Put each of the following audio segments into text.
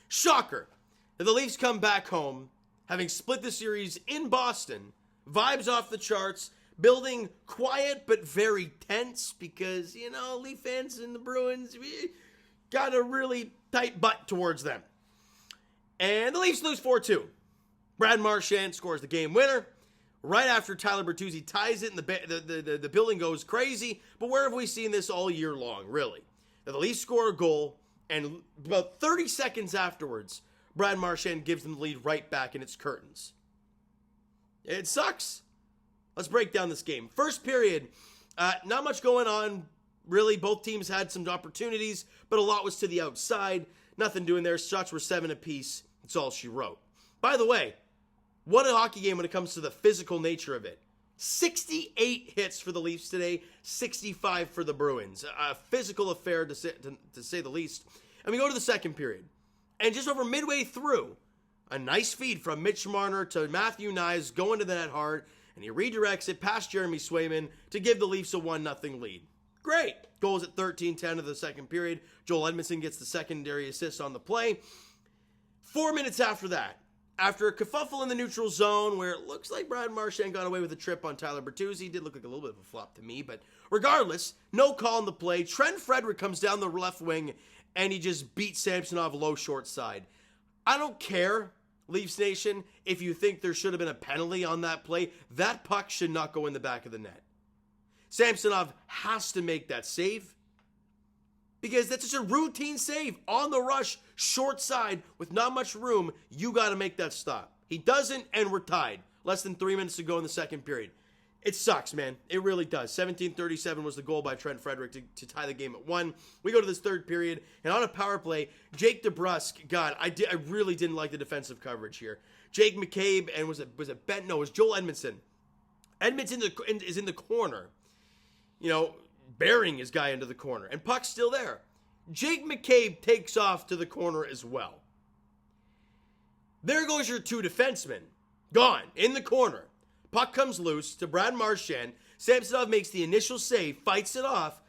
Shocker. The Leafs come back home, having split the series in Boston. Vibes off the charts, building quiet but very tense because, Leaf fans and the Bruins got a really tight butt towards them. And the Leafs lose 4-2. Brad Marchand scores the game winner. Right after Tyler Bertuzzi ties it, and the building goes crazy. But where have we seen this all year long, really? That the Leafs score a goal, and about 30 seconds afterwards, Brad Marchand gives them the lead right back, and it's curtains. It sucks. Let's break down this game. First period, not much going on, really. Both teams had some opportunities, but a lot was to the outside. Nothing doing there. Shots were 7 apiece. That's all she wrote. By the way, what a hockey game when it comes to the physical nature of it. 68 hits for the Leafs today, 65 for the Bruins. A physical affair, to say the least. And we go to the second period. And just over midway through, a nice feed from Mitch Marner to Matthew Knies going to the net hard, and he redirects it past Jeremy Swayman to give the Leafs a 1-0 lead. Great. Goals at 13:10 of the second period. Joel Edmondson gets the secondary assist on the play. 4 minutes after that, after a kerfuffle in the neutral zone where it looks like Brad Marchand got away with a trip on Tyler Bertuzzi. Did look like a little bit of a flop to me, but regardless, no call on the play. Trent Frederick comes down the left wing, and he just beats Samsonov low short side. I don't care, Leafs Nation, if you think there should have been a penalty on that play. That puck should not go in the back of the net. Samsonov has to make that save because that's just a routine save on the rush, short side with not much room. You got to make that stop. He doesn't, and we're tied. Less than 3 minutes to go in the second period. It sucks, man. It really does. 17:37 was the goal by Trent Frederick to tie the game at 1. We go to this third period, and on a power play, Jake DeBrusk, God, I really didn't like the defensive coverage here. Jake McCabe, and was it Ben? No, it was Joel Edmondson. Edmondson is in the corner, burying his guy into the corner, and puck's still there. Jake McCabe takes off to the corner as well. There goes your two defensemen. Gone, in the corner. Puck comes loose to Brad Marchand. Samsonov makes the initial save, fights it off,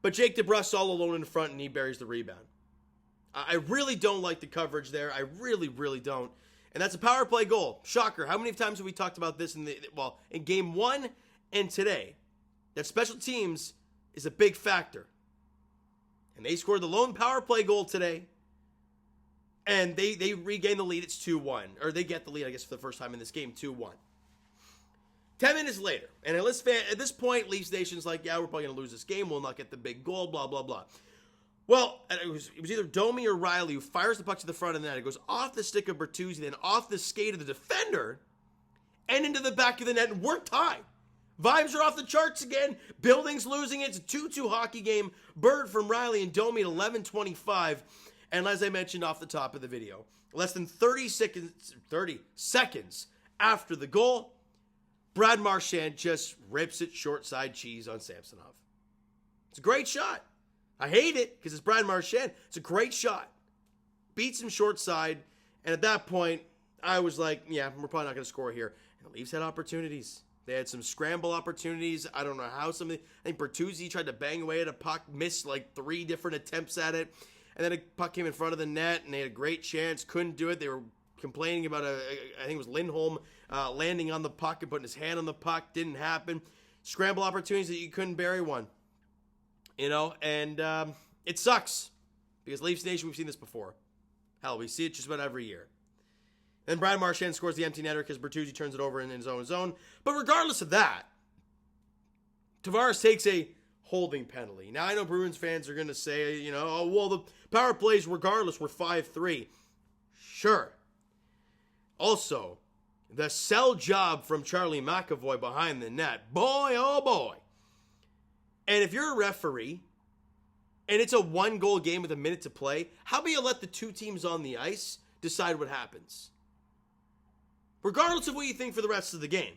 but Jake DeBrusk's all alone in front, and he buries the rebound. I really don't like the coverage there. I really, really don't. And that's a power play goal. Shocker. How many times have we talked about this in game 1 and today? That special teams is a big factor. And they scored the lone power play goal today. And they regain the lead. It's 2-1. Or they get the lead, I guess, for the first time in this game, 2-1. 10 minutes later, and at this point, Leafs Nation's like, yeah, we're probably going to lose this game. We'll not get the big goal, blah, blah, blah. Well, it was either Domi or Riley who fires the puck to the front of the net. It goes off the stick of Bertuzzi, then off the skate of the defender, and into the back of the net, and we're tied. Vibes are off the charts again. Building's losing it. It's a 2-2 hockey game. Bird from Riley and Domi at 11:25. And as I mentioned off the top of the video, less than 30 seconds after the goal, Brad Marchand just rips it short side cheese on Samsonov. It's a great shot. I hate it because it's Brad Marchand. It's a great shot. Beats him short side. And at that point, I was like, yeah, we're probably not going to score here. And the Leafs had opportunities. They had some scramble opportunities. I don't know how I think Bertuzzi tried to bang away at a puck, missed like 3 different attempts at it. And then a puck came in front of the net, and they had a great chance. Couldn't do it. They were complaining about, I think it was Lindholm landing on the puck and putting his hand on the puck. Didn't happen. Scramble opportunities that you couldn't bury one. And it sucks. Because Leafs Nation, we've seen this before. Hell, we see it just about every year. Then Brad Marchand scores the empty netter because Bertuzzi turns it over in his own zone. But regardless of that, Tavares takes a holding penalty. Now, I know Bruins fans are going to say, the power plays, regardless, were 5-3. Sure. Also, the sell job from Charlie McAvoy behind the net. Boy, oh boy. And if you're a referee, and it's a 1-goal game with a minute to play, how about you let the two teams on the ice decide what happens? Regardless of what you think for the rest of the game.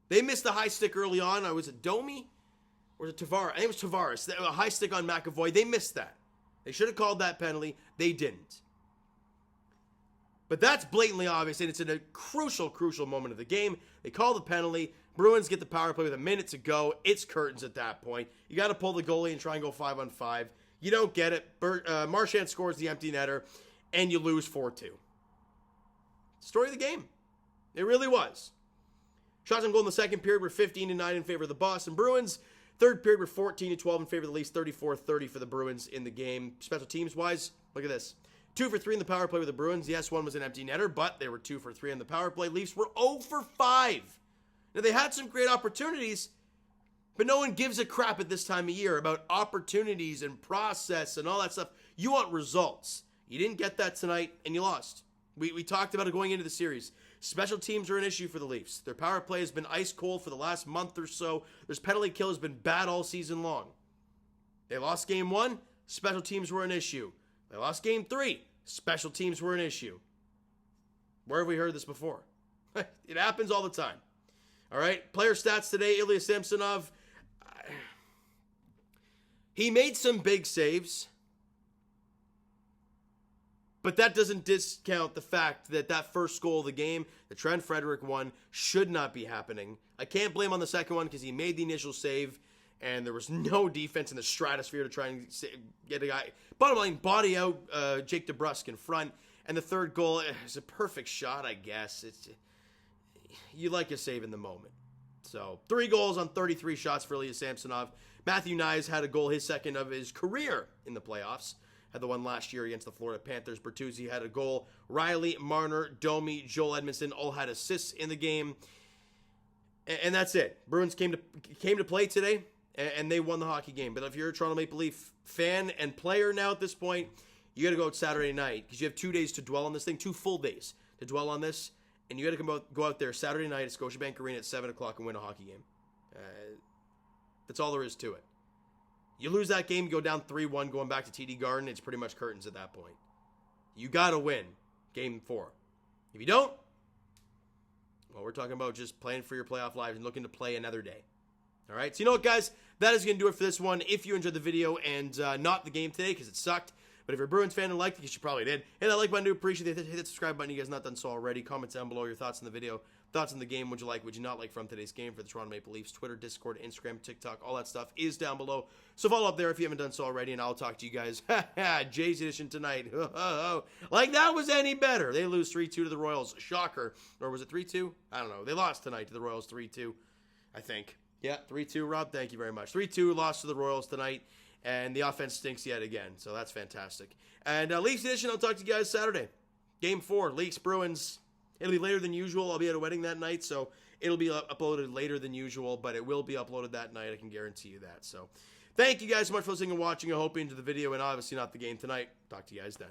They missed the high stick early on. Was it Domi? Or was it Tavares? I think it was Tavares. A high stick on McAvoy. They missed that. They should have called that penalty. They didn't. But that's blatantly obvious, and it's in a crucial, crucial moment of the game. They call the penalty. Bruins get the power play with a minute to go. It's curtains at that point. You got to pull the goalie and try and go 5-on-5. You don't get it. Marchand scores the empty netter. and you lose 4-2. Story of the game. It really was. Shots on goal in the second period were 15-9 in favor of the Boston Bruins. Third period were 14-12 in favor of the Leafs, 34-30 for the Bruins in the game. Special teams-wise, look at this. 2 for 3 in the power play with the Bruins. Yes, one was an empty netter, but they were 2 for 3 on the power play. Leafs were 0 for 5. Now, they had some great opportunities, but no one gives a crap at this time of year about opportunities and process and all that stuff. You want results. You didn't get that tonight, and you lost. We talked about it going into the series. Special teams are an issue for the Leafs. Their power play has been ice cold for the last month or so. Their penalty kill has been bad all season long. They lost game 1. Special teams were an issue. They lost game 3. Special teams were an issue. Where have we heard this before? It happens all the time. All right, player stats today, Ilya Samsonov. He made some big saves. But that doesn't discount the fact that that first goal of the game, the Trent Frederic one, should not be happening. I can't blame on the second one because he made the initial save, and there was no defense in the stratosphere to try and get a guy. Bottom line, body out Jake DeBrusk in front. And the third goal is a perfect shot, I guess. You like a save in the moment. So, 3 goals on 33 shots for Ilya Samsonov. Matthew Knies had a goal, his second of his career in the playoffs. Had the one last year against the Florida Panthers. Bertuzzi had a goal. Riley, Marner, Domi, Joel Edmondson all had assists in the game. And that's it. Bruins came to play today, and they won the hockey game. But if you're a Toronto Maple Leaf fan and player now at this point, you got to go out Saturday night because you have 2 days to dwell on this thing, 2 full days to dwell on this. And you got to go out there Saturday night at Scotiabank Arena at 7 o'clock and win a hockey game. That's all there is to it. You lose that game, you go down 3-1 going back to TD Garden, it's pretty much curtains at that point. You got to win game 4. If you don't, well, we're talking about just playing for your playoff lives and looking to play another day. All right, so you know what, guys? That is going to do it for this one. If you enjoyed the video and not the game today because it sucked, but if you're a Bruins fan and liked it, you probably did. Hit that like button to appreciate it. Hit that subscribe button if you guys not done so already. Comment down below your thoughts on the video, thoughts on the game. Would you like, would you not like from today's game for the Toronto Maple Leafs? Twitter, Discord, Instagram, TikTok, all that stuff is down below. So follow up there if you haven't done so already, and I'll talk to you guys. Jay's edition tonight. Like that was any better. They lose 3-2 to the Royals. Shocker. Or was it 3-2? I don't know. They lost tonight to the Royals 3-2, I think. Yeah, 3-2, Rob. Thank you very much. 3-2 lost to the Royals tonight. And the offense stinks yet again, so that's fantastic. And Leafs edition, I'll talk to you guys Saturday. Game 4, Leafs, Bruins. It'll be later than usual. I'll be at a wedding that night, so it'll be uploaded later than usual, but it will be uploaded that night. I can guarantee you that. So thank you guys so much for listening and watching. I hope you enjoyed the video and obviously not the game tonight. Talk to you guys then.